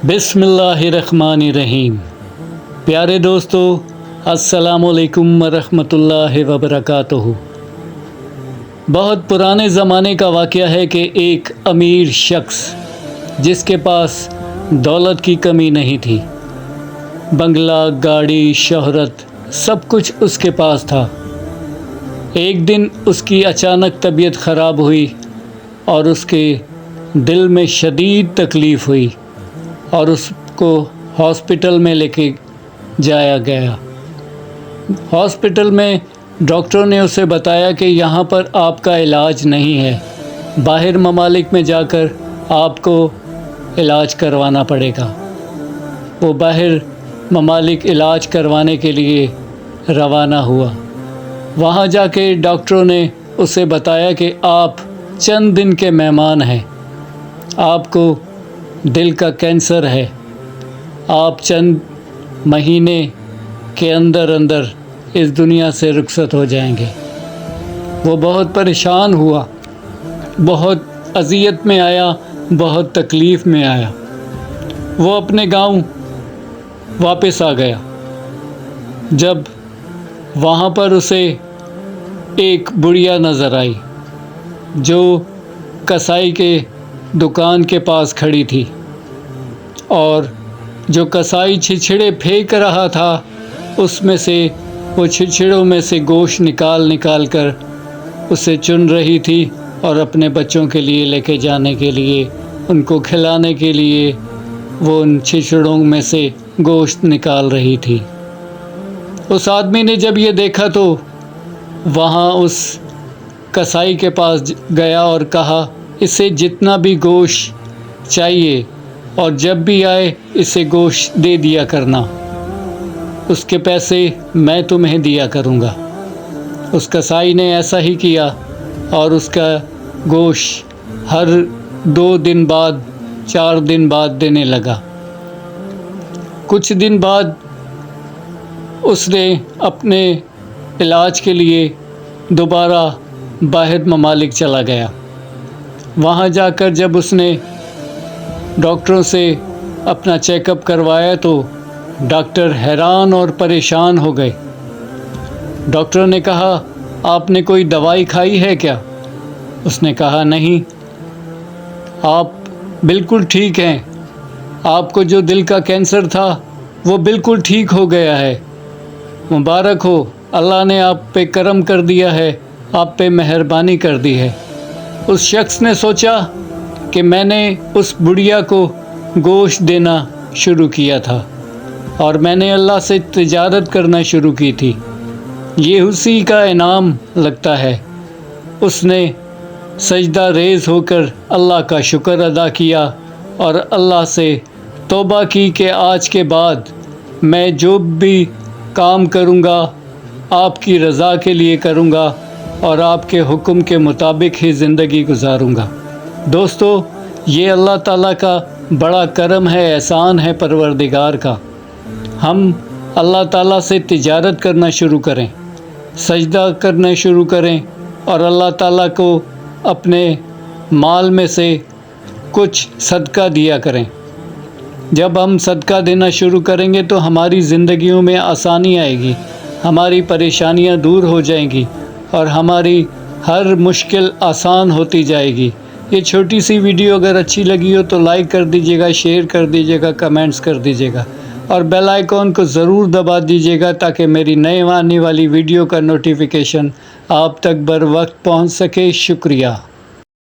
بسم اللہ الرحمن الرحیم۔ پیارے دوستو، السلام علیکم ورحمۃ اللہ وبرکاتہ۔ بہت پرانے زمانے کا واقعہ ہے کہ ایک امیر شخص جس کے پاس دولت کی کمی نہیں تھی، بنگلہ، گاڑی، شہرت، سب کچھ اس کے پاس تھا۔ ایک دن اس کی اچانک طبیعت خراب ہوئی اور اس کے دل میں شدید تکلیف ہوئی اور اس کو ہاسپٹل میں لے کے جایا گیا۔ ہاسپٹل میں ڈاکٹر نے اسے بتایا کہ یہاں پر آپ کا علاج نہیں ہے، باہر ممالک میں جا کر آپ کو علاج کروانا پڑے گا۔ وہ باہر ممالک علاج کروانے کے لیے روانہ ہوا۔ وہاں جا کے ڈاکٹروں نے اسے بتایا کہ آپ چند دن کے مہمان ہیں، آپ کو دل کا کینسر ہے، آپ چند مہینے کے اندر اس دنیا سے رخصت ہو جائیں گے۔ وہ بہت پریشان ہوا، بہت اذیت میں آیا، بہت تکلیف میں آیا۔ وہ اپنے گاؤں واپس آ گیا۔ جب وہاں پر اسے ایک بڑھیا نظر آئی جو کسائی کے دکان کے پاس کھڑی تھی، اور جو کسائی چھچھڑے پھینک رہا تھا اس میں سے وہ چھچھڑوں میں سے گوشت نکال کر اسے چن رہی تھی اور اپنے بچوں کے لیے لے کے جانے کے لیے، ان کو کھلانے کے لیے وہ ان چھچھڑوں میں سے گوشت نکال رہی تھی۔ اس آدمی نے جب یہ دیکھا تو وہاں اس کسائی کے پاس گیا اور کہا، اسے جتنا بھی گوشت چاہیے اور جب بھی آئے اسے گوشت دے دیا کرنا، اس کے پیسے میں تمہیں دیا کروں گا۔ اس کسائی نے ایسا ہی کیا اور اس کا گوشت ہر 2 دن بعد 4 دن بعد دینے لگا۔ کچھ دن بعد اس نے اپنے علاج کے لیے دوبارہ باہر ممالک چلا گیا۔ وہاں جا کر جب اس نے ڈاکٹروں سے اپنا چیک اپ کروایا تو ڈاکٹر حیران اور پریشان ہو گئے۔ ڈاکٹر نے کہا، آپ نے کوئی دوائی کھائی ہے کیا؟ اس نے کہا، نہیں، آپ بالکل ٹھیک ہیں، آپ کو جو دل کا کینسر تھا وہ بالکل ٹھیک ہو گیا ہے، مبارک ہو، اللہ نے آپ پہ کرم کر دیا ہے، آپ پہ مہربانی کر دی ہے۔ اس شخص نے سوچا کہ میں نے اس بڑھیا کو گوشت دینا شروع کیا تھا اور میں نے اللہ سے تجارت کرنا شروع کی تھی، یہ اسی کا انعام لگتا ہے۔ اس نے سجدہ ریز ہو کر اللہ کا شکر ادا کیا اور اللہ سے توبہ کی کہ آج کے بعد میں جو بھی کام کروں گا آپ کی رضا کے لیے کروں گا اور آپ کے حکم کے مطابق ہی زندگی گزاروں گا۔ دوستو، یہ اللہ تعالیٰ کا بڑا کرم ہے، احسان ہے پروردگار کا۔ ہم اللہ تعالیٰ سے تجارت کرنا شروع کریں، سجدہ کرنا شروع کریں اور اللہ تعالیٰ کو اپنے مال میں سے کچھ صدقہ دیا کریں۔ جب ہم صدقہ دینا شروع کریں گے تو ہماری زندگیوں میں آسانی آئے گی، ہماری پریشانیاں دور ہو جائیں گی اور ہماری ہر مشکل آسان ہوتی جائے گی۔ یہ چھوٹی سی ویڈیو اگر اچھی لگی ہو تو لائک کر دیجیے گا، شیئر کر دیجیے گا، کمنٹس کر دیجیے گا اور بیل آئیکن کو ضرور دبا دیجیے گا تاکہ میری نئے آنے والی ویڈیو کا نوٹیفیکیشن آپ تک بر وقت پہنچ سکے۔ شکریہ۔